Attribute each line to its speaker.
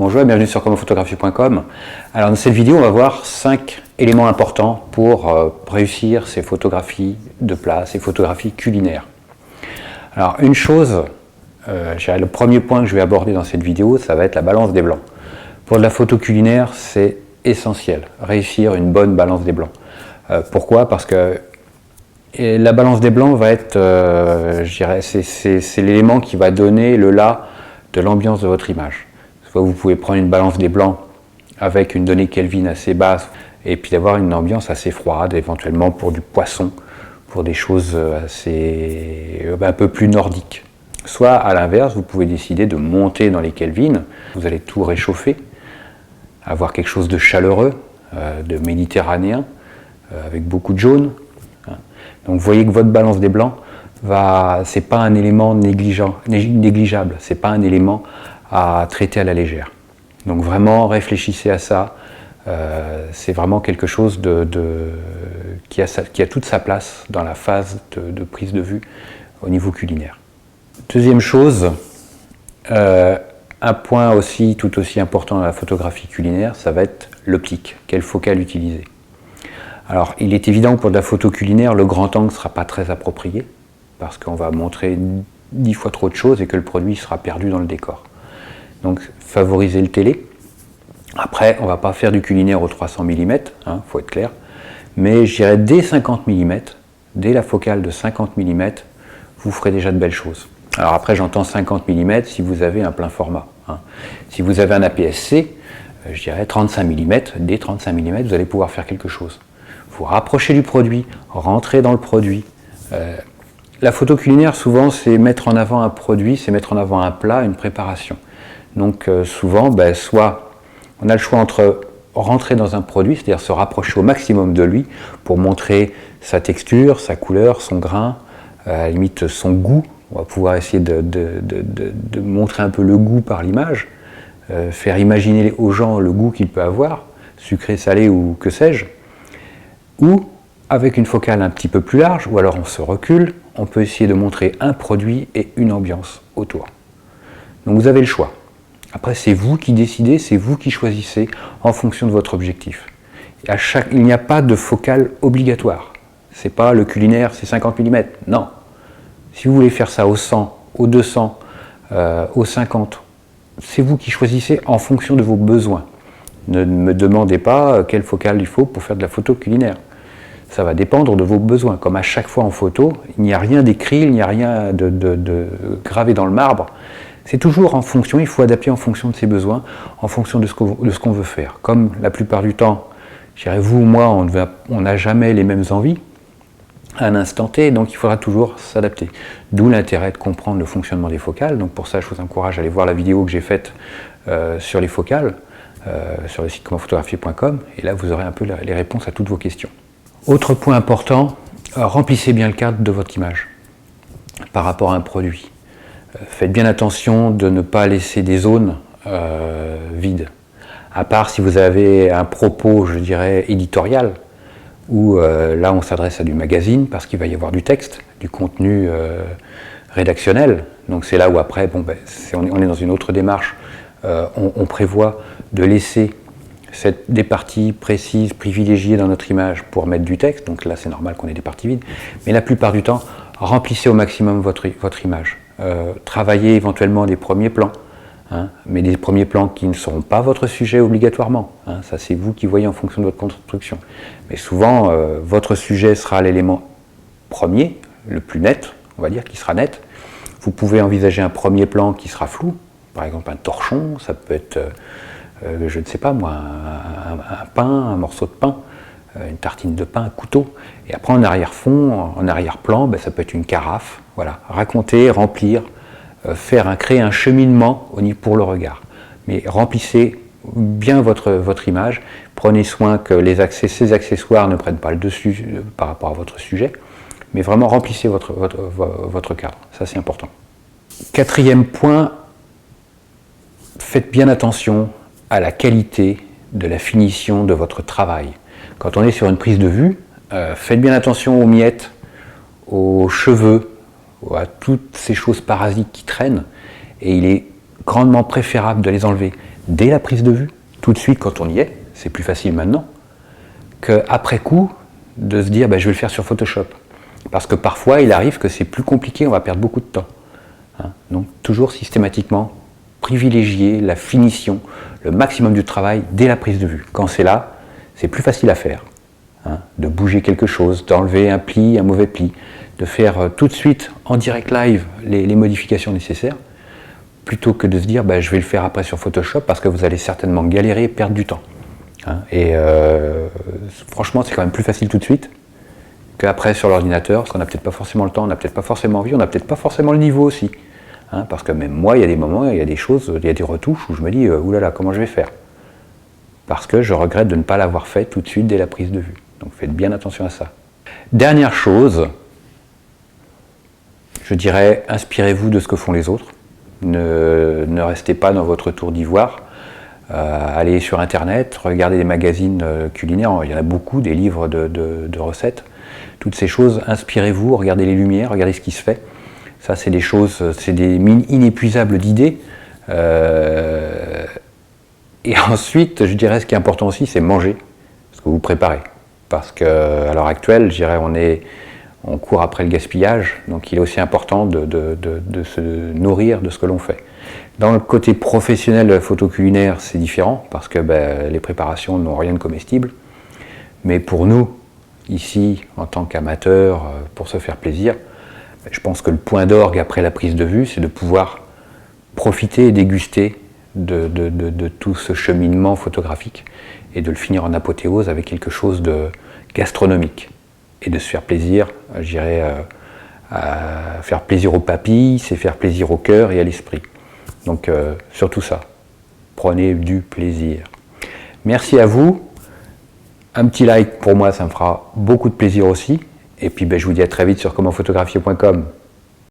Speaker 1: Bonjour et bienvenue sur commentphotographie.com. Alors dans cette vidéo, on va voir 5 éléments importants pour réussir ces photographies de plat, ces photographies culinaires. Alors une chose, le premier point que je vais aborder dans cette vidéo, ça va être la balance des blancs. Pour de la photo culinaire, c'est essentiel, réussir une bonne balance des blancs. Pourquoi? Parce que la balance des blancs va être, c'est l'élément qui va donner le là de l'ambiance de votre image. Soit vous pouvez prendre une balance des blancs avec une donnée Kelvin assez basse et puis avoir une ambiance assez froide, éventuellement pour du poisson, pour des choses un peu plus nordiques. Soit à l'inverse, vous pouvez décider de monter dans les Kelvin, vous allez tout réchauffer, avoir quelque chose de chaleureux, de méditerranéen, avec beaucoup de jaune. Donc vous voyez que votre balance des blancs, c'est pas un élément négligeable, c'est pas un élément à traiter à la légère. Donc vraiment réfléchissez à ça, c'est vraiment quelque chose qui a toute sa place dans la phase de prise de vue au niveau culinaire. Deuxième chose, un point tout aussi important dans la photographie culinaire, ça va être l'optique, quelle focale utiliser. Alors il est évident que pour de la photo culinaire, le grand angle ne sera pas très approprié, parce qu'on va montrer 10 fois trop de choses et que le produit sera perdu dans le décor. Donc favorisez le télé. Après, on ne va pas faire du culinaire au 300 mm, faut être clair, mais je dirais dès 50 mm, dès la focale de 50 mm, vous ferez déjà de belles choses. Alors après, j'entends 50 mm si vous avez un plein format. Si vous avez un APS-C, je dirais 35 mm, dès 35 mm, vous allez pouvoir faire quelque chose. Vous rapprochez du produit, rentrez dans le produit. La photo culinaire, souvent, c'est mettre en avant un produit, c'est mettre en avant un plat, une préparation. Donc souvent, soit on a le choix entre rentrer dans un produit, c'est-à-dire se rapprocher au maximum de lui pour montrer sa texture, sa couleur, son grain, à la limite son goût. On va pouvoir essayer de montrer un peu le goût par l'image, faire imaginer aux gens le goût qu'il peut avoir, sucré, salé ou que sais-je. Ou avec une focale un petit peu plus large, ou alors on se recule, on peut essayer de montrer un produit et une ambiance autour. Donc vous avez le choix. Après, c'est vous qui décidez, c'est vous qui choisissez en fonction de votre objectif. Il n'y a pas de focale obligatoire. C'est pas le culinaire, c'est 50 mm. Non. Si vous voulez faire ça au 100, au 200, au 50, c'est vous qui choisissez en fonction de vos besoins. Ne me demandez pas quelle focale il faut pour faire de la photo culinaire. Ça va dépendre de vos besoins. Comme à chaque fois en photo, il n'y a rien d'écrit, il n'y a rien de gravé dans le marbre. C'est toujours en fonction, il faut adapter en fonction de ses besoins, en fonction de ce qu'on veut faire. Comme la plupart du temps, je dirais vous ou moi, on n'a jamais les mêmes envies à un instant T, donc il faudra toujours s'adapter. D'où l'intérêt de comprendre le fonctionnement des focales. Donc pour ça, je vous encourage à aller voir la vidéo que j'ai faite sur les focales, sur le site commentphotographie.com, et là vous aurez un peu les réponses à toutes vos questions. Autre point important, remplissez bien le cadre de votre image par rapport à un produit. Faites bien attention de ne pas laisser des zones vides. À part si vous avez un propos, je dirais, éditorial, où là on s'adresse à du magazine parce qu'il va y avoir du texte, du contenu rédactionnel. Donc c'est là où après, on est dans une autre démarche. On prévoit de laisser des parties précises, privilégiées dans notre image pour mettre du texte. Donc là c'est normal qu'on ait des parties vides. Mais la plupart du temps, remplissez au maximum votre image. Travaillez éventuellement des premiers plans, mais des premiers plans qui ne seront pas votre sujet obligatoirement. Ça c'est vous qui voyez en fonction de votre construction. Mais souvent, votre sujet sera l'élément premier, le plus net, on va dire, qui sera net. Vous pouvez envisager un premier plan qui sera flou, par exemple un torchon, ça peut être, je ne sais pas moi, un pain, un morceau de pain, une tartine de pain, un couteau, et après en arrière-fond, en arrière-plan, ça peut être une carafe, voilà, raconter, remplir, créer un cheminement pour le regard. Mais remplissez bien votre image, prenez soin que ces accessoires ne prennent pas le dessus par rapport à votre sujet, mais vraiment remplissez votre cadre, ça c'est important. Quatrième point, faites bien attention à la qualité de la finition de votre travail. Quand on est sur une prise de vue, faites bien attention aux miettes, aux cheveux, à toutes ces choses parasites qui traînent. Et il est grandement préférable de les enlever dès la prise de vue, tout de suite quand on y est, c'est plus facile maintenant, qu'après coup, de se dire je vais le faire sur Photoshop. Parce que parfois, il arrive que c'est plus compliqué, on va perdre beaucoup de temps. Donc toujours systématiquement, privilégier la finition, le maximum du travail dès la prise de vue. Quand c'est là, c'est plus facile à faire. De bouger quelque chose, d'enlever un pli, un mauvais pli, de faire tout de suite en direct live les modifications nécessaires, plutôt que de se dire je vais le faire après sur Photoshop parce que vous allez certainement galérer et perdre du temps. Franchement, c'est quand même plus facile tout de suite qu'après sur l'ordinateur, parce qu'on n'a peut-être pas forcément le temps, on n'a peut-être pas forcément envie, on n'a peut-être pas forcément le niveau aussi. Parce que même moi, il y a des moments, il y a des choses, il y a des retouches où je me dis oulala, comment je vais faire? Parce que je regrette de ne pas l'avoir fait tout de suite dès la prise de vue. Donc faites bien attention à ça. Dernière chose, je dirais, inspirez-vous de ce que font les autres. Ne restez pas dans votre tour d'ivoire. Allez sur internet, regardez des magazines culinaires, il y en a beaucoup, des livres de recettes. Toutes ces choses, inspirez-vous, regardez les lumières, regardez ce qui se fait. Ça, c'est des choses, c'est des mines inépuisables d'idées. Et ensuite, je dirais, ce qui est important aussi, c'est manger ce que vous préparez. Parce qu'à l'heure actuelle, je dirais, on court après le gaspillage, donc il est aussi important de se nourrir de ce que l'on fait. Dans le côté professionnel de la photo culinaire, c'est différent, parce que les préparations n'ont rien de comestible. Mais pour nous, ici, en tant qu'amateurs, pour se faire plaisir, je pense que le point d'orgue après la prise de vue, c'est de pouvoir profiter et déguster de tout ce cheminement photographique et de le finir en apothéose avec quelque chose de gastronomique. Et de se faire plaisir, je dirais, à faire plaisir aux papilles, c'est faire plaisir au cœur et à l'esprit. Donc surtout ça, prenez du plaisir. Merci à vous. Un petit like pour moi, ça me fera beaucoup de plaisir aussi. Et puis je vous dis à très vite sur commentphotographier.com.